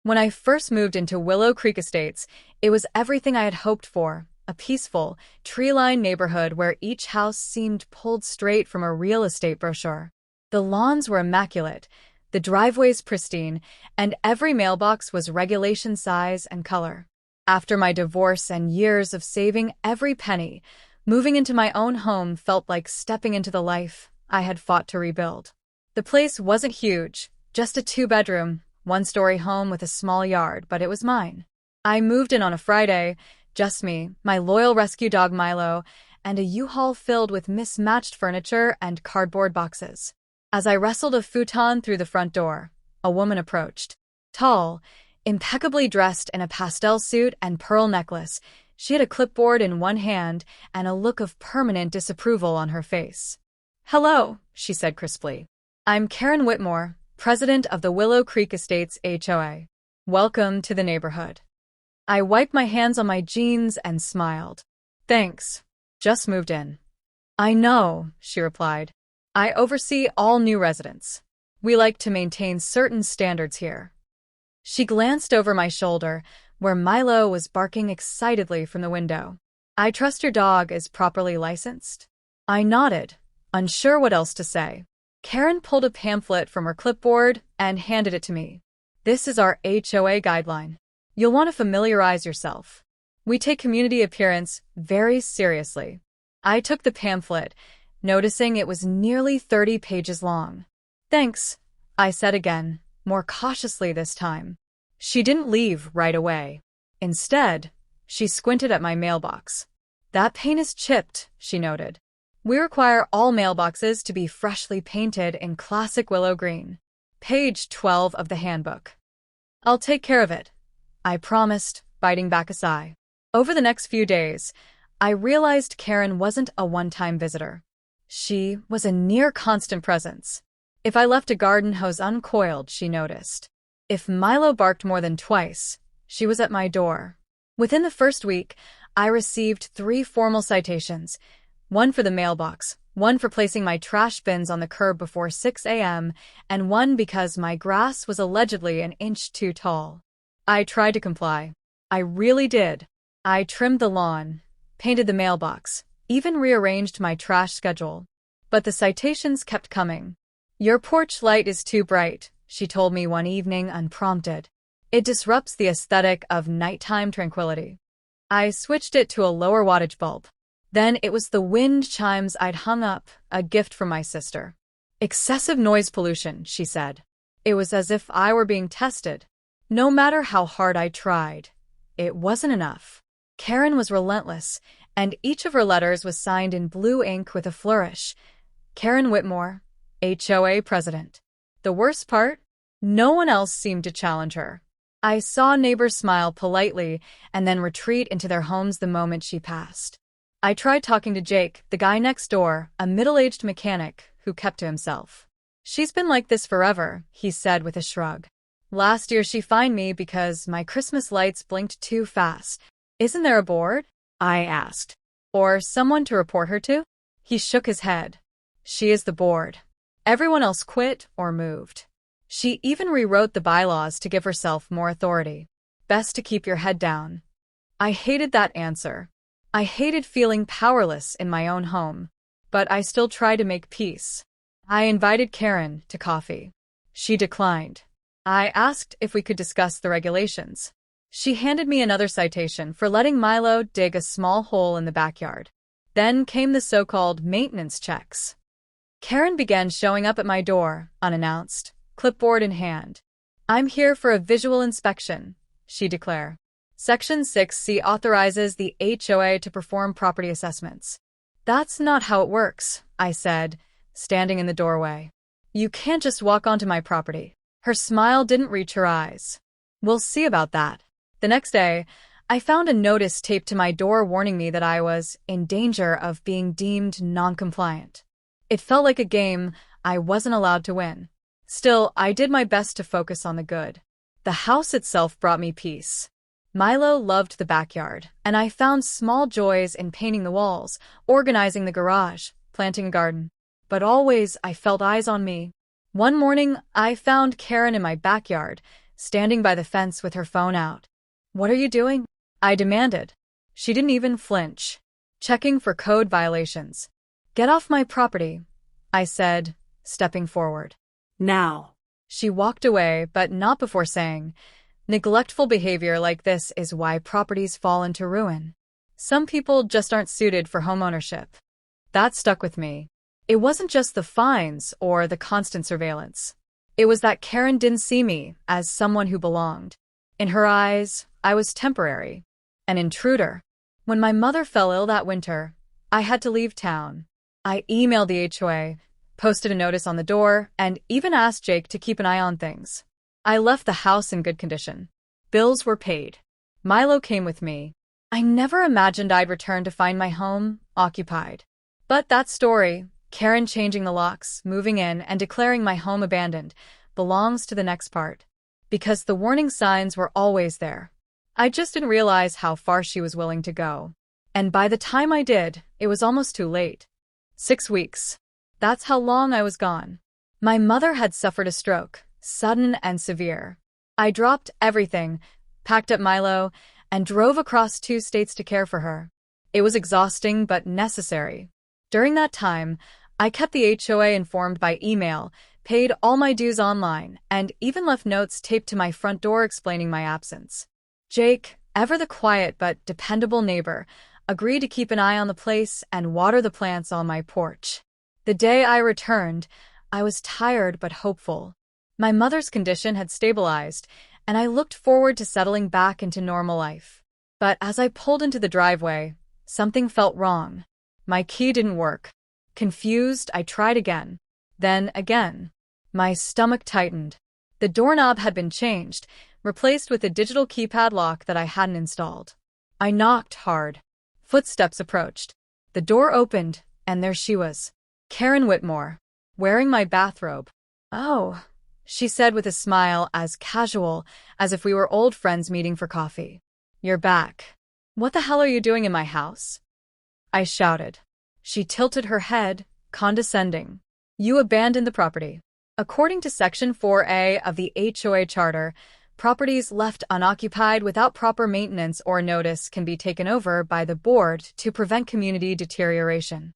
When I first moved into Willow Creek Estates, it was everything I had hoped for. A peaceful, tree-lined neighborhood where each house seemed pulled straight from a real estate brochure. The lawns were immaculate, the driveways pristine, and every mailbox was regulation size and color. After my divorce and years of saving every penny, moving into my own home felt like stepping into the life I had fought to rebuild. The place wasn't huge, just a two-bedroom, one-story home with a small yard, but it was mine. I moved in on a Friday, just me, my loyal rescue dog Milo, and a U-Haul filled with mismatched furniture and cardboard boxes. As I wrestled a futon through the front door, a woman approached. Tall, impeccably dressed in a pastel suit and pearl necklace, she had a clipboard in one hand and a look of permanent disapproval on her face. "Hello," she said crisply. "I'm Karen Whitmore, president of the Willow Creek Estates HOA. Welcome to the neighborhood." I wiped my hands on my jeans and smiled. "Thanks. Just moved in." "I know," she replied. "I oversee all new residents. We like to maintain certain standards here." She glanced over my shoulder, where Milo was barking excitedly from the window. "I trust your dog is properly licensed?" I nodded, unsure what else to say. Karen pulled a pamphlet from her clipboard and handed it to me. "This is our HOA guideline. You'll want to familiarize yourself. We take community appearance very seriously." I took the pamphlet, noticing it was nearly 30 pages long. "Thanks," I said again, more cautiously this time. She didn't leave right away. Instead, she squinted at my mailbox. "That paint is chipped," she noted. "We require all mailboxes to be freshly painted in classic willow green." Page 12 of the handbook. "I'll take care of it," I promised, biting back a sigh. Over the next few days, I realized Karen wasn't a one-time visitor. She was a near-constant presence. If I left a garden hose uncoiled, she noticed. If Milo barked more than twice, she was at my door. Within the first week, I received 3 formal citations, one for the mailbox, one for placing my trash bins on the curb before 6 a.m., and one because my grass was allegedly an inch too tall. I tried to comply. I really did. I trimmed the lawn, painted the mailbox, even rearranged my trash schedule. But the citations kept coming. "Your porch light is too bright," she told me one evening unprompted. "It disrupts the aesthetic of nighttime tranquility." I switched it to a lower wattage bulb. Then it was the wind chimes I'd hung up, a gift from my sister. "Excessive noise pollution," she said. It was as if I were being tested. No matter how hard I tried, it wasn't enough. Karen was relentless, and each of her letters was signed in blue ink with a flourish. Karen Whitmore, HOA president. The worst part? No one else seemed to challenge her. I saw neighbors smile politely and then retreat into their homes the moment she passed. I tried talking to Jake, the guy next door, a middle-aged mechanic who kept to himself. "She's been like this forever," he said with a shrug. "Last year she fined me because my Christmas lights blinked too fast." "Isn't there a board?" I asked. "Or someone to report her to?" He shook his head. "She is the board. Everyone else quit or moved. She even rewrote the bylaws to give herself more authority. Best to keep your head down." I hated that answer. I hated feeling powerless in my own home. But I still tried to make peace. I invited Karen to coffee. She declined. I asked if we could discuss the regulations. She handed me another citation for letting Milo dig a small hole in the backyard. Then came the so-called maintenance checks. Karen began showing up at my door, unannounced, clipboard in hand. "I'm here for a visual inspection," she declared. Section 6C authorizes the HOA to perform property assessments. "That's not how it works," I said, standing in the doorway. "You can't just walk onto my property." Her smile didn't reach her eyes. "We'll see about that." The next day, I found a notice taped to my door warning me that I was in danger of being deemed non-compliant. It felt like a game I wasn't allowed to win. Still, I did my best to focus on the good. The house itself brought me peace. Milo loved the backyard, and I found small joys in painting the walls, organizing the garage, planting a garden. But always I felt eyes on me. One morning, I found Karen in my backyard, standing by the fence with her phone out. "What are you doing?" I demanded. She didn't even flinch. "Checking for code violations." "Get off my property," I said, stepping forward. "Now." She walked away, but not before saying, "Neglectful behavior like this is why properties fall into ruin. Some people just aren't suited for homeownership." That stuck with me. It wasn't just the fines or the constant surveillance. It was that Karen didn't see me as someone who belonged. In her eyes, I was temporary, an intruder. When my mother fell ill that winter, I had to leave town. I emailed the HOA, posted a notice on the door, and even asked Jake to keep an eye on things. I left the house in good condition. Bills were paid. Milo came with me. I never imagined I'd return to find my home occupied. But that story, Karen changing the locks, moving in, and declaring my home abandoned, belongs to the next part. Because the warning signs were always there. I just didn't realize how far she was willing to go. And by the time I did, it was almost too late. 6 weeks. That's how long I was gone. My mother had suffered a stroke, sudden and severe. I dropped everything, packed up Milo, and drove across 2 states to care for her. It was exhausting but necessary. During that time, I kept the HOA informed by email, paid all my dues online, and even left notes taped to my front door explaining my absence. Jake, ever the quiet but dependable neighbor, agreed to keep an eye on the place and water the plants on my porch. The day I returned, I was tired but hopeful. My mother's condition had stabilized, and I looked forward to settling back into normal life. But as I pulled into the driveway, something felt wrong. My key didn't work. Confused, I tried again. Then again. My stomach tightened. The doorknob had been changed, replaced with a digital keypad lock that I hadn't installed. I knocked hard. Footsteps approached. The door opened, and there she was. Karen Whitmore, wearing my bathrobe. "Oh," she said with a smile as casual as if we were old friends meeting for coffee. "You're back. What the hell are you doing in my house?" I shouted. She tilted her head, condescending. "You abandoned the property. According to Section 4A of the HOA Charter, properties left unoccupied without proper maintenance or notice can be taken over by the board to prevent community deterioration.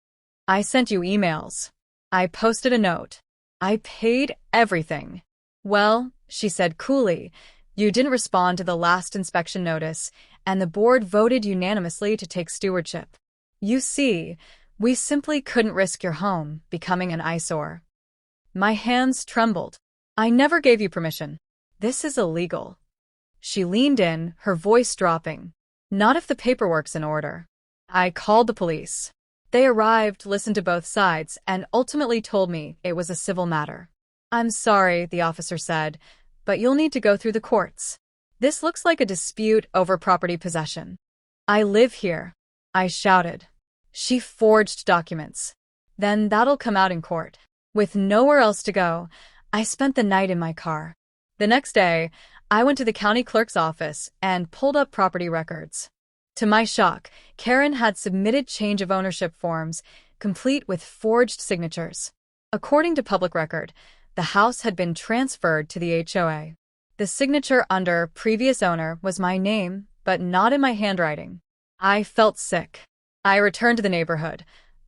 I sent you emails. I posted a note. I paid everything." "Well," she said coolly, "you didn't respond to the last inspection notice, and the board voted unanimously to take stewardship. You see, we simply couldn't risk your home becoming an eyesore." My hands trembled. "I never gave you permission. This is illegal." She leaned in, her voice dropping. "Not if the paperwork's in order." I called the police. They arrived, listened to both sides, and ultimately told me it was a civil matter. "I'm sorry," the officer said, "but you'll need to go through the courts. This looks like a dispute over property possession." "I live here," I shouted. "She forged documents. Then that'll come out in court." With nowhere else to go, I spent the night in my car. The next day, I went to the county clerk's office and pulled up property records. To my shock, Karen had submitted change of ownership forms, complete with forged signatures. According to public record, the house had been transferred to the HOA. The signature under previous owner was my name, but not in my handwriting. I felt sick. I returned to the neighborhood,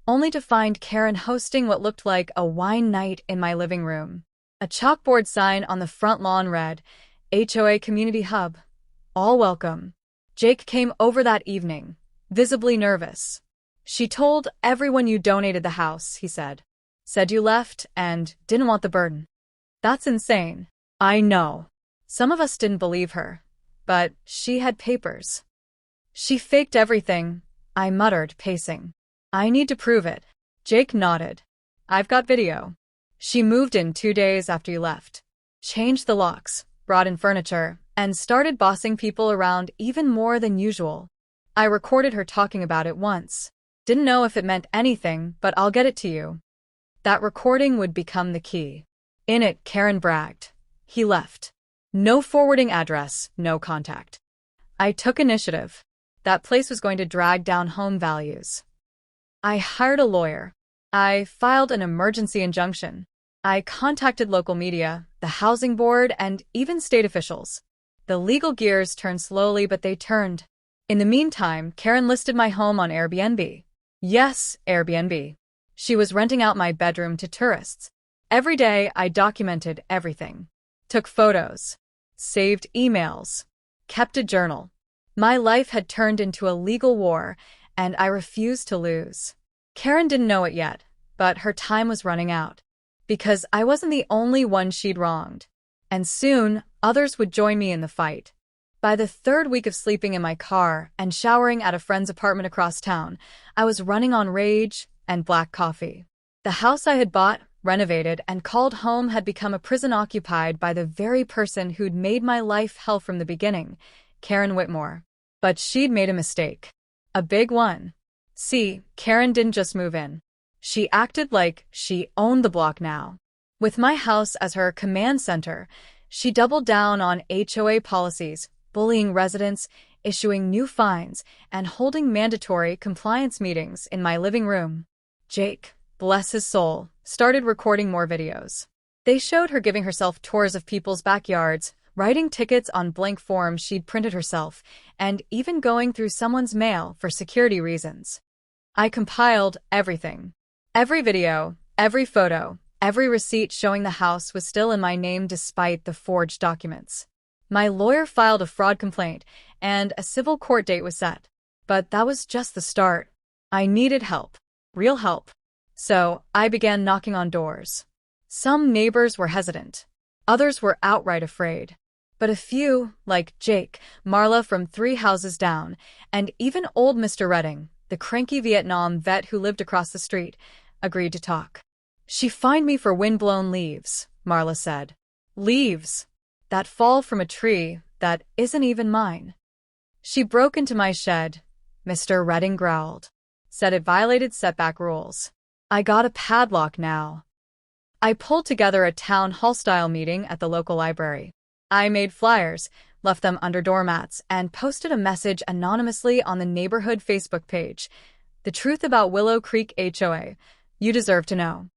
only to find Karen hosting what looked like a wine night in my living room. A chalkboard sign on the front lawn read, "HOA Community Hub. All welcome." Jake came over that evening, visibly nervous. "She told everyone you donated the house," he said. "Said you left and didn't want the burden." That's insane. I know. Some of us didn't believe her, but she had papers. "She faked everything," I muttered, pacing. "I need to prove it." Jake nodded. "I've got video. She moved in 2 days after you left. Changed the locks, brought in furniture, and started bossing people around even more than usual. I recorded her talking about it once. Didn't know if it meant anything, but I'll get it to you." That recording would become the key. In it, Karen bragged. "He left. No forwarding address, no contact." I took initiative. That place was going to drag down home values. I hired a lawyer. I filed an emergency injunction. I contacted local media, the housing board, and even state officials. The legal gears turned slowly, but they turned. In the meantime, Karen listed my home on Airbnb. Yes, Airbnb. She was renting out my bedroom to tourists. Every day, I documented everything. Took photos. Saved emails. Kept a journal. My life had turned into a legal war, and I refused to lose. Karen didn't know it yet, but her time was running out. Because I wasn't the only one she'd wronged. And soon, others would join me in the fight. By the third week of sleeping in my car and showering at a friend's apartment across town, I was running on rage and black coffee. The house I had bought, renovated, and called home had become a prison occupied by the very person who'd made my life hell from the beginning, Karen Whitmore. But she'd made a mistake. A big one. See, Karen didn't just move in. She acted like she owned the block now. With my house as her command center, she doubled down on HOA policies, bullying residents, issuing new fines, and holding mandatory compliance meetings in my living room. Jake, bless his soul, started recording more videos. They showed her giving herself tours of people's backyards, writing tickets on blank forms she'd printed herself, and even going through someone's mail for security reasons. I compiled everything. Every video, every photo, every receipt showing the house was still in my name despite the forged documents. My lawyer filed a fraud complaint, and a civil court date was set. But that was just the start. I needed help. Real help. So I began knocking on doors. Some neighbors were hesitant. Others were outright afraid. But a few, like Jake, Marla from 3 houses down, and even old Mr. Redding, the cranky Vietnam vet who lived across the street, agreed to talk. She fined me for windblown leaves, Marla said. Leaves that fall from a tree that isn't even mine. She broke into my shed, Mr. Redding growled. Said it violated setback rules. I got a padlock now. I pulled together a town hall-style meeting at the local library. I made flyers, left them under doormats, and posted a message anonymously on the neighborhood Facebook page. The truth about Willow Creek HOA. You deserve to know.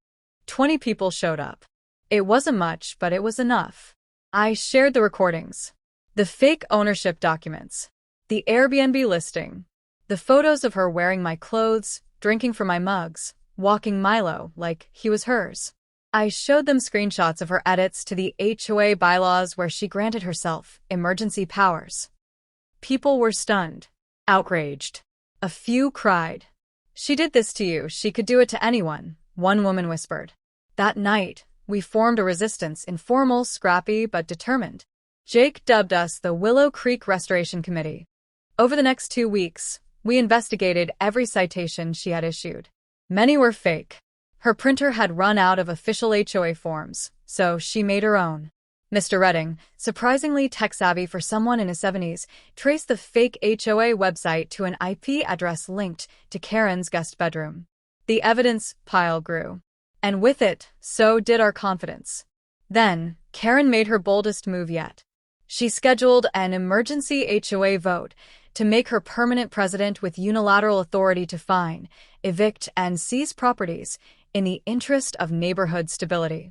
20 people showed up. It wasn't much, but it was enough. I shared the recordings, the fake ownership documents, the Airbnb listing, the photos of her wearing my clothes, drinking from my mugs, walking Milo like he was hers. I showed them screenshots of her edits to the HOA bylaws where she granted herself emergency powers. People were stunned, outraged. A few cried. She did this to you, she could do it to anyone, one woman whispered. That night, we formed a resistance, informal, scrappy, but determined. Jake dubbed us the Willow Creek Restoration Committee. Over the next 2 weeks, we investigated every citation she had issued. Many were fake. Her printer had run out of official HOA forms, so she made her own. Mr. Redding, surprisingly tech-savvy for someone in his 70s, traced the fake HOA website to an IP address linked to Karen's guest bedroom. The evidence pile grew. And with it, so did our confidence. Then, Karen made her boldest move yet. She scheduled an emergency HOA vote to make her permanent president with unilateral authority to fine, evict, and seize properties in the interest of neighborhood stability.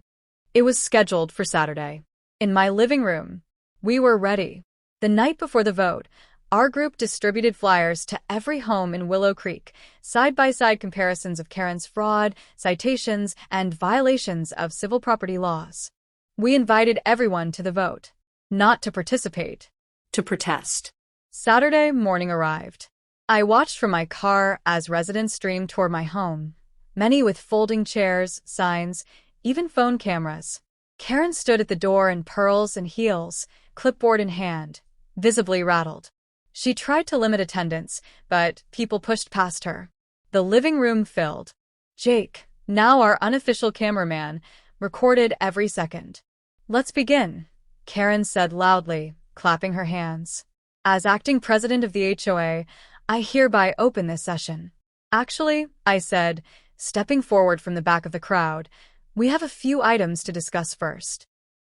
It was scheduled for Saturday. In my living room, we were ready. The night before the vote, our group distributed flyers to every home in Willow Creek, side-by-side comparisons of Karen's fraud, citations, and violations of civil property laws. We invited everyone to the vote, not to participate, to protest. Saturday morning arrived. I watched from my car as residents streamed toward my home, many with folding chairs, signs, even phone cameras. Karen stood at the door in pearls and heels, clipboard in hand, visibly rattled. She tried to limit attendance, but people pushed past her. The living room filled. Jake, now our unofficial cameraman, recorded every second. Let's begin, Karen said loudly, clapping her hands. As acting president of the HOA, I hereby open this session. Actually, I said, stepping forward from the back of the crowd, we have a few items to discuss first.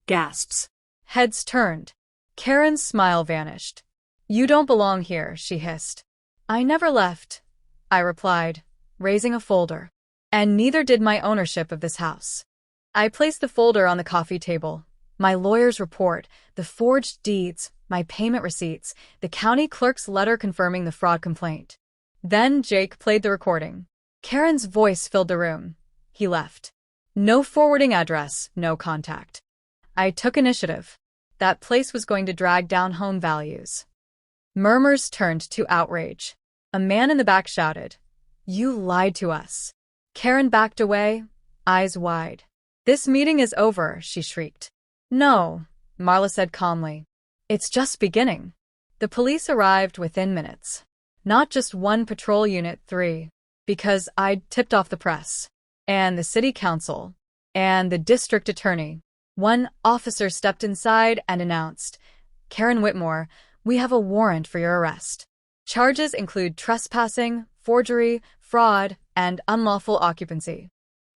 Gasps. Heads turned. Karen's smile vanished. You don't belong here, she hissed. I never left, I replied, raising a folder. And neither did my ownership of this house. I placed the folder on the coffee table. My lawyer's report, the forged deeds, my payment receipts, the county clerk's letter confirming the fraud complaint. Then Jake played the recording. Karen's voice filled the room. He left. No forwarding address, no contact. I took initiative. That place was going to drag down home values. Murmurs turned to outrage. A man in the back shouted, "You lied to us." Karen backed away, eyes wide. "This meeting is over," she shrieked. "No," Marla said calmly. "It's just beginning." The police arrived within minutes. Not just one patrol unit, 3, because I'd tipped off the press, and the city council, and the district attorney. One officer stepped inside and announced, "Karen Whitmore, we have a warrant for your arrest. Charges include trespassing, forgery, fraud, and unlawful occupancy."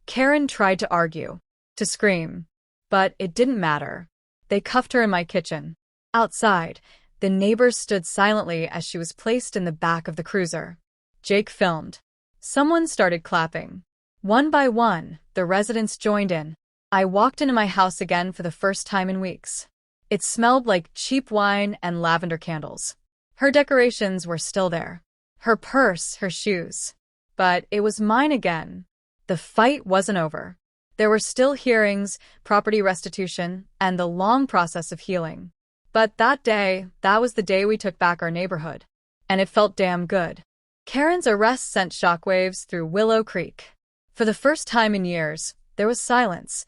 Karen tried to argue, to scream, but it didn't matter. They cuffed her in my kitchen. Outside, the neighbors stood silently as she was placed in the back of the cruiser. Jake filmed. Someone started clapping. One by one, the residents joined in. I walked into my house again for the first time in weeks. It smelled like cheap wine and lavender candles. Her decorations were still there. Her purse, her shoes. But it was mine again. The fight wasn't over. There were still hearings, property restitution, and the long process of healing. But that day, that was the day we took back our neighborhood. And it felt damn good. Karen's arrest sent shockwaves through Willow Creek. For the first time in years, there was silence.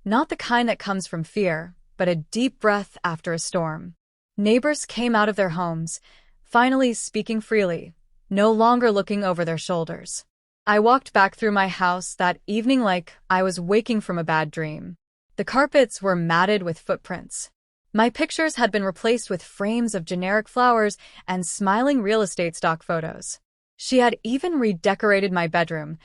Not the kind that comes from fear, but a deep breath after a storm. Neighbors came out of their homes, finally speaking freely, no longer looking over their shoulders. I walked back through my house that evening like I was waking from a bad dream. The carpets were matted with footprints. My pictures had been replaced with frames of generic flowers and smiling real estate stock photos. She had even redecorated my bedroom,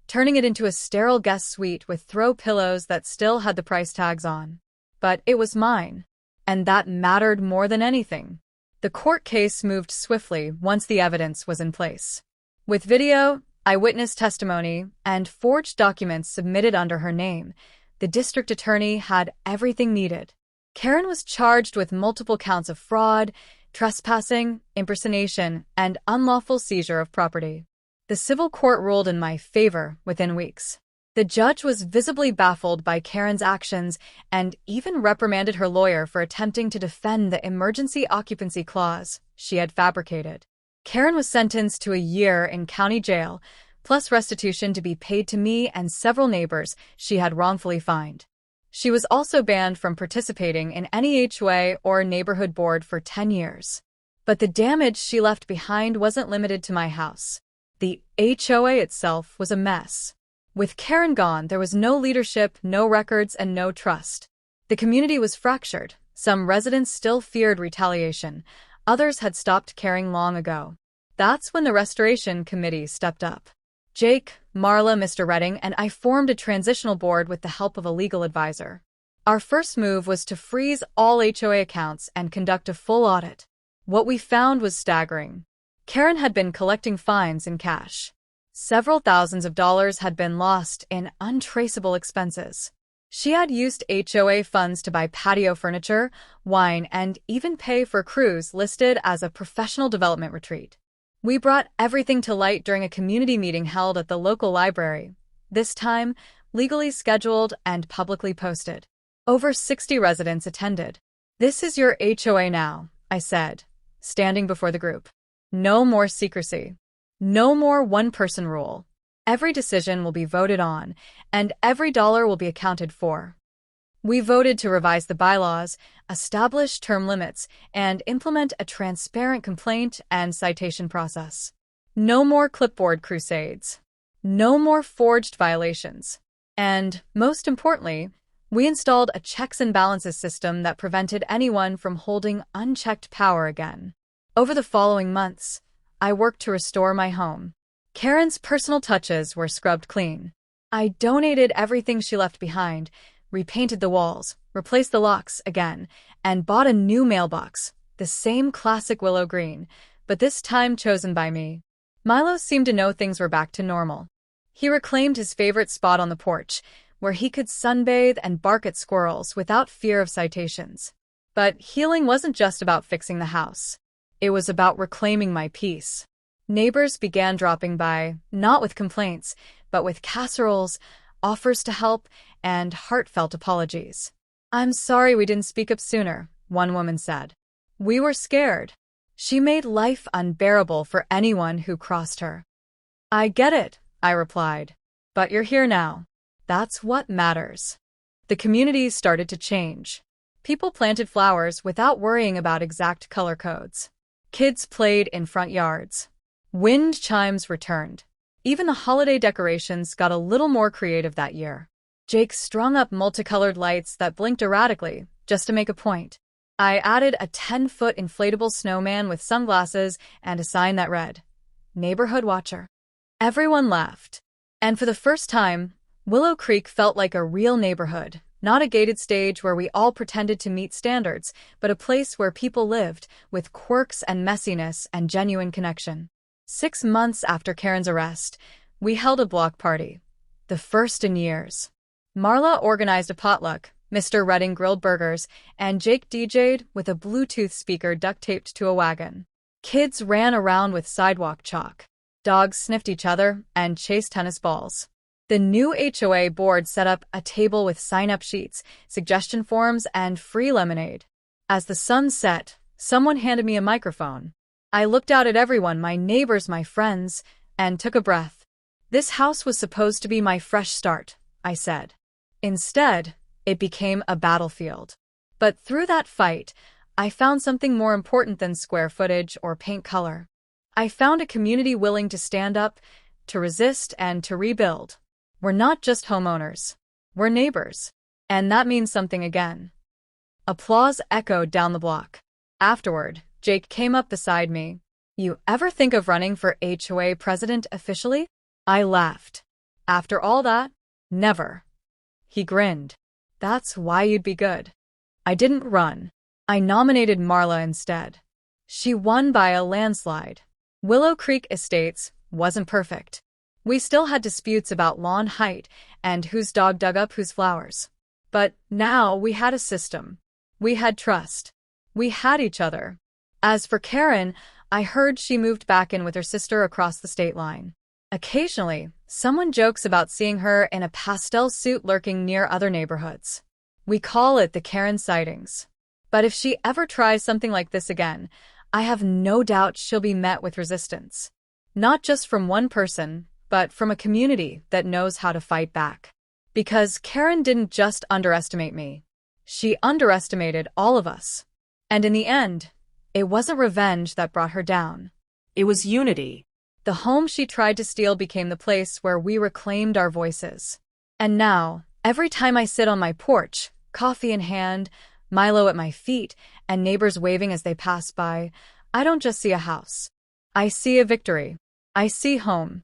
turning it into a sterile guest suite with throw pillows that still had the price tags on. But it was mine, and that mattered more than anything. The court case moved swiftly once the evidence was in place. With video, eyewitness testimony, and forged documents submitted under her name, the district attorney had everything needed. Karen was charged with multiple counts of fraud, trespassing, impersonation, and unlawful seizure of property. The civil court ruled in my favor within weeks. The judge was visibly baffled by Karen's actions and even reprimanded her lawyer for attempting to defend the emergency occupancy clause she had fabricated. Karen was sentenced to a year in county jail, plus restitution to be paid to me and several neighbors she had wrongfully fined. She was also banned from participating in any HOA or neighborhood board for 10 years. But the damage she left behind wasn't limited to my house. The HOA itself was a mess. With Karen gone, there was no leadership, no records, and no trust. The community was fractured. Some residents still feared retaliation. Others had stopped caring long ago. That's when the restoration committee stepped up. Jake, Marla, Mr. Redding, and I formed a transitional board with the help of a legal advisor. Our first move was to freeze all HOA accounts and conduct a full audit. What we found was staggering. Karen had been collecting fines in cash. Several thousands of dollars had been lost in untraceable expenses. She had used HOA funds to buy patio furniture, wine, and even pay for crews listed as a professional development retreat. We brought everything to light during a community meeting held at the local library, this time legally scheduled and publicly posted. Over 60 residents attended. "This is your HOA now," I said, standing before the group. "No more secrecy. No more one-person rule. Every decision will be voted on, and every dollar will be accounted for." We voted to revise the bylaws, establish term limits, and implement a transparent complaint and citation process. No more clipboard crusades. No more forged violations. And, most importantly, we installed a checks and balances system that prevented anyone from holding unchecked power again. Over the following months, I worked to restore my home. Karen's personal touches were scrubbed clean. I donated everything she left behind, repainted the walls, replaced the locks again, and bought a new mailbox, the same classic willow green, but this time chosen by me. Milo seemed to know things were back to normal. He reclaimed his favorite spot on the porch, where he could sunbathe and bark at squirrels without fear of citations. But healing wasn't just about fixing the house. It was about reclaiming my peace. Neighbors began dropping by, not with complaints, but with casseroles, offers to help, and heartfelt apologies. "I'm sorry we didn't speak up sooner," one woman said. "We were scared." She made life unbearable for anyone who crossed her. "I get it," I replied. "But you're here now. That's what matters." The community started to change. People planted flowers without worrying about exact color codes. Kids played in front yards. Wind chimes returned. Even the holiday decorations got a little more creative that year. Jake strung up multicolored lights that blinked erratically, just to make a point. I added a 10-foot inflatable snowman with sunglasses and a sign that read, "Neighborhood Watcher." Everyone laughed. And for the first time, Willow Creek felt like a real neighborhood, not a gated stage where we all pretended to meet standards, but a place where people lived, with quirks and messiness and genuine connection. 6 months after Karen's arrest, we held a block party, the first in years. Marla organized a potluck, Mr. Redding grilled burgers, and Jake DJ'd with a Bluetooth speaker duct-taped to a wagon. Kids ran around with sidewalk chalk. Dogs sniffed each other and chased tennis balls. The new HOA board set up a table with sign-up sheets, suggestion forms, and free lemonade. As the sun set, someone handed me a microphone. I looked out at everyone, my neighbors, my friends, and took a breath. "This house was supposed to be my fresh start," I said. Instead, it became a battlefield. But through that fight, I found something more important than square footage or paint color. I found a community willing to stand up, to resist, and to rebuild. We're not just homeowners. We're neighbors. And that means something again. Applause echoed down the block. Afterward, Jake came up beside me. "You ever think of running for HOA president officially?" I laughed. "After all that? Never." He grinned. "That's why you'd be good." I didn't run. I nominated Marla instead. She won by a landslide. Willow Creek Estates wasn't perfect. We still had disputes about lawn height and whose dog dug up whose flowers. But now we had a system. We had trust. We had each other. As for Karen, I heard she moved back in with her sister across the state line. Occasionally, someone jokes about seeing her in a pastel suit lurking near other neighborhoods. We call it the Karen sightings. But if she ever tries something like this again, I have no doubt she'll be met with resistance. Not just from one person, but from a community that knows how to fight back. Because Karen didn't just underestimate me. She underestimated all of us. And in the end, it wasn't revenge that brought her down. It was unity. The home she tried to steal became the place where we reclaimed our voices. And now, every time I sit on my porch, coffee in hand, Milo at my feet, and neighbors waving as they pass by, I don't just see a house. I see a victory. I see home.